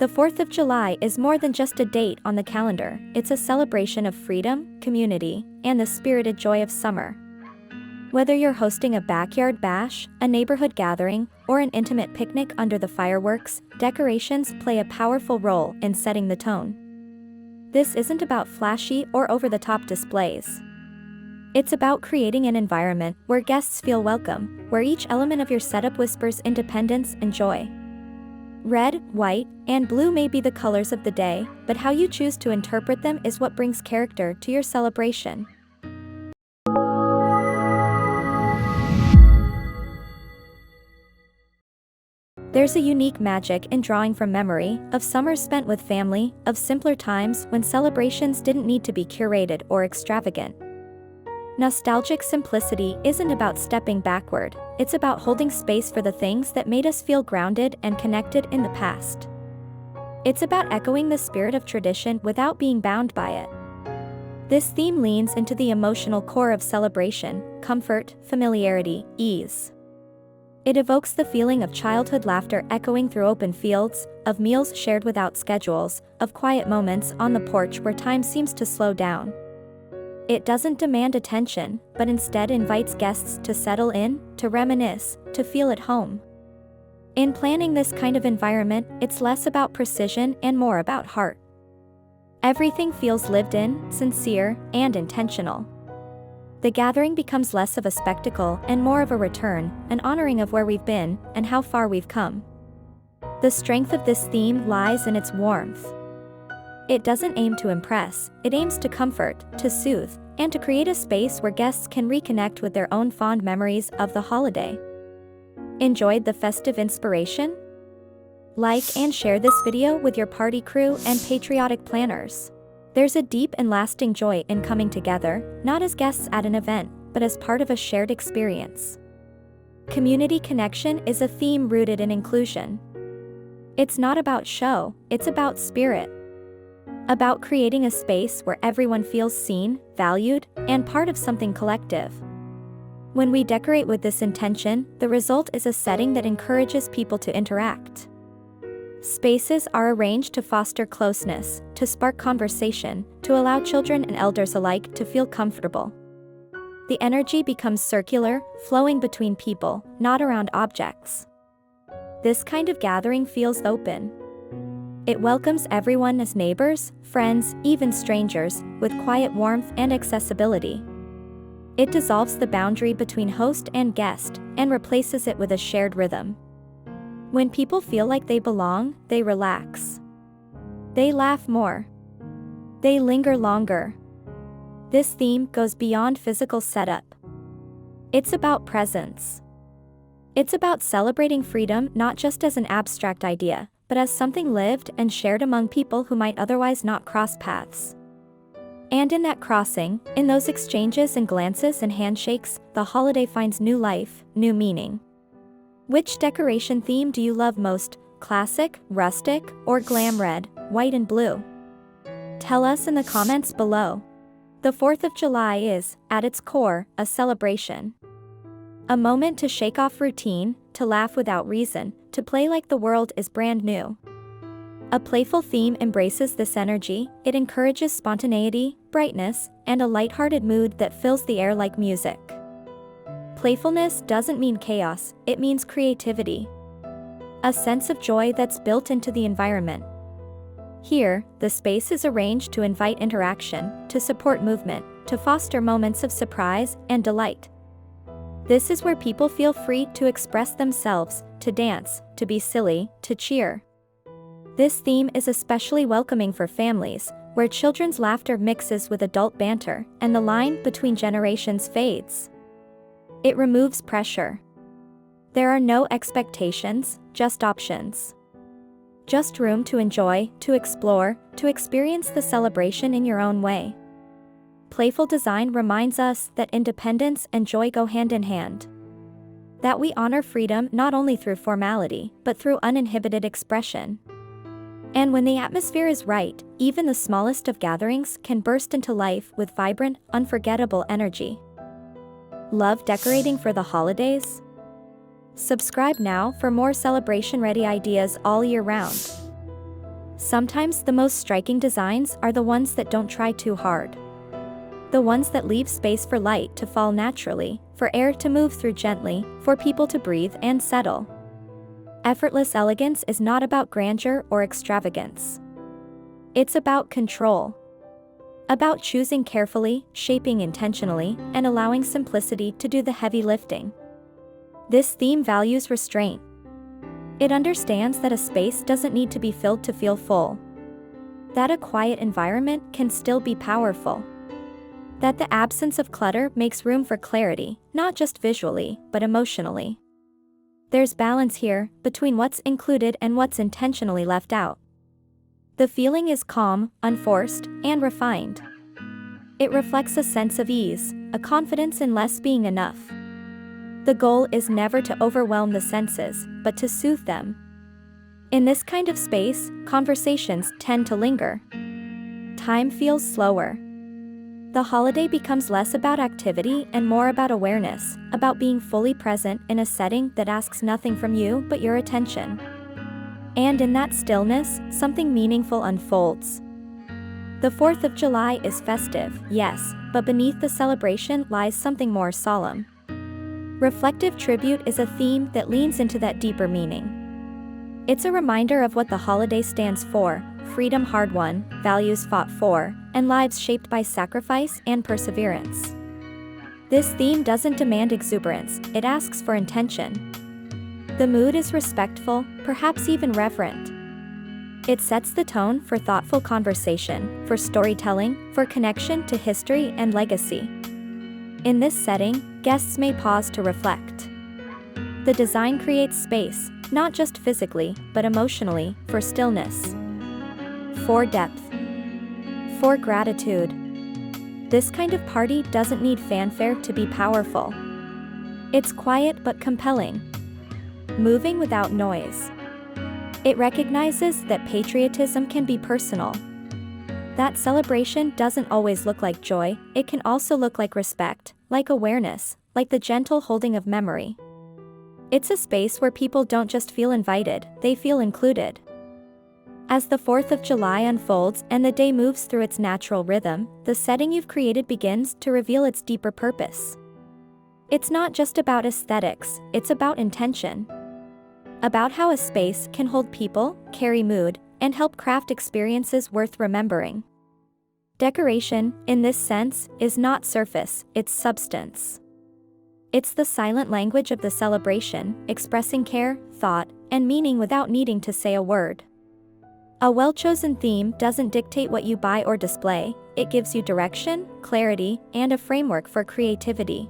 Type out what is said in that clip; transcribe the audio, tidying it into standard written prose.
The 4th of July is more than just a date on the calendar, it's a celebration of freedom, community, and the spirited joy of summer. Whether you're hosting a backyard bash, a neighborhood gathering, or an intimate picnic under the fireworks, decorations play a powerful role in setting the tone. This isn't about flashy or over-the-top displays. It's about creating an environment where guests feel welcome, where each element of your setup whispers independence and joy. Red, white, and blue may be the colors of the day, but how you choose to interpret them is what brings character to your celebration. There's a unique magic in drawing from memory, of summers spent with family, of simpler times when celebrations didn't need to be curated or extravagant. Nostalgic simplicity isn't about stepping backward, it's about holding space for the things that made us feel grounded and connected in the past. It's about echoing the spirit of tradition without being bound by it. This theme leans into the emotional core of celebration: comfort, familiarity, ease. It evokes the feeling of childhood laughter echoing through open fields, of meals shared without schedules, of quiet moments on the porch where time seems to slow down. It doesn't demand attention, but instead invites guests to settle in, to reminisce, to feel at home. In planning this kind of environment, it's less about precision and more about heart. Everything feels lived in, sincere, and intentional. The gathering becomes less of a spectacle and more of a return, an honoring of where we've been and how far we've come. The strength of this theme lies in its warmth. It doesn't aim to impress, it aims to comfort, to soothe, and to create a space where guests can reconnect with their own fond memories of the holiday. Enjoyed the festive inspiration? Like and share this video with your party crew and patriotic planners. There's a deep and lasting joy in coming together, not as guests at an event, but as part of a shared experience. Community connection is a theme rooted in inclusion. It's not about show, it's about spirit. About creating a space where everyone feels seen, valued, and part of something collective. When we decorate with this intention, the result is a setting that encourages people to interact. Spaces are arranged to foster closeness, to spark conversation, to allow children and elders alike to feel comfortable. The energy becomes circular, flowing between people, not around objects. This kind of gathering feels open. It welcomes everyone as neighbors, friends, even strangers, with quiet warmth and accessibility. It dissolves the boundary between host and guest, and replaces it with a shared rhythm. When people feel like they belong, they relax. They laugh more. They linger longer. This theme goes beyond physical setup. It's about presence. It's about celebrating freedom not just as an abstract idea, but as something lived and shared among people who might otherwise not cross paths. And in that crossing, in those exchanges and glances and handshakes, the holiday finds new life, new meaning. Which decoration theme do you love most? Classic, rustic, or glam red, white and blue? Tell us in the comments below. The 4th of July is, at its core, a celebration. A moment to shake off routine, to laugh without reason, to play like the world is brand new. A playful theme embraces this energy, it encourages spontaneity, brightness, and a lighthearted mood that fills the air like music. Playfulness doesn't mean chaos, it means creativity. A sense of joy that's built into the environment. Here, the space is arranged to invite interaction, to support movement, to foster moments of surprise and delight. This is where people feel free to express themselves, to dance, to be silly, to cheer. This theme is especially welcoming for families, where children's laughter mixes with adult banter, and the line between generations fades. It removes pressure. There are no expectations, just options. Just room to enjoy, to explore, to experience the celebration in your own way. Playful design reminds us that independence and joy go hand in hand. That we honor freedom not only through formality, but through uninhibited expression. And when the atmosphere is right, even the smallest of gatherings can burst into life with vibrant, unforgettable energy. Love decorating for the holidays? Subscribe now for more celebration-ready ideas all year round. Sometimes the most striking designs are the ones that don't try too hard. The ones that leave space for light to fall naturally, for air to move through gently, for people to breathe and settle. Effortless elegance is not about grandeur or extravagance. It's about control. About choosing carefully, shaping intentionally, and allowing simplicity to do the heavy lifting. This theme values restraint. It understands that a space doesn't need to be filled to feel full. That a quiet environment can still be powerful. That the absence of clutter makes room for clarity, not just visually, but emotionally. There's balance here, between what's included and what's intentionally left out. The feeling is calm, unforced, and refined. It reflects a sense of ease, a confidence in less being enough. The goal is never to overwhelm the senses, but to soothe them. In this kind of space, conversations tend to linger. Time feels slower. The holiday becomes less about activity and more about awareness, about being fully present in a setting that asks nothing from you but your attention. And in that stillness, something meaningful unfolds. The 4th of July is festive, yes, but beneath the celebration lies something more solemn. Reflective tribute is a theme that leans into that deeper meaning. It's a reminder of what the holiday stands for: freedom hard-won, values fought for, and lives shaped by sacrifice and perseverance. This theme doesn't demand exuberance, it asks for intention. The mood is respectful, perhaps even reverent. It sets the tone for thoughtful conversation, for storytelling, for connection to history and legacy. In this setting, guests may pause to reflect. The design creates space, not just physically, but emotionally, for stillness. For depth. For gratitude. This kind of party doesn't need fanfare to be powerful. It's quiet but compelling. Moving without noise. It recognizes that patriotism can be personal. That celebration doesn't always look like joy, it can also look like respect, like awareness, like the gentle holding of memory. It's a space where people don't just feel invited, they feel included. As the 4th of July unfolds and the day moves through its natural rhythm, the setting you've created begins to reveal its deeper purpose. It's not just about aesthetics, it's about intention. About how a space can hold people, carry mood, and help craft experiences worth remembering. Decoration, in this sense, is not surface, it's substance. It's the silent language of the celebration, expressing care, thought, and meaning without needing to say a word. A well-chosen theme doesn't dictate what you buy or display, it gives you direction, clarity, and a framework for creativity.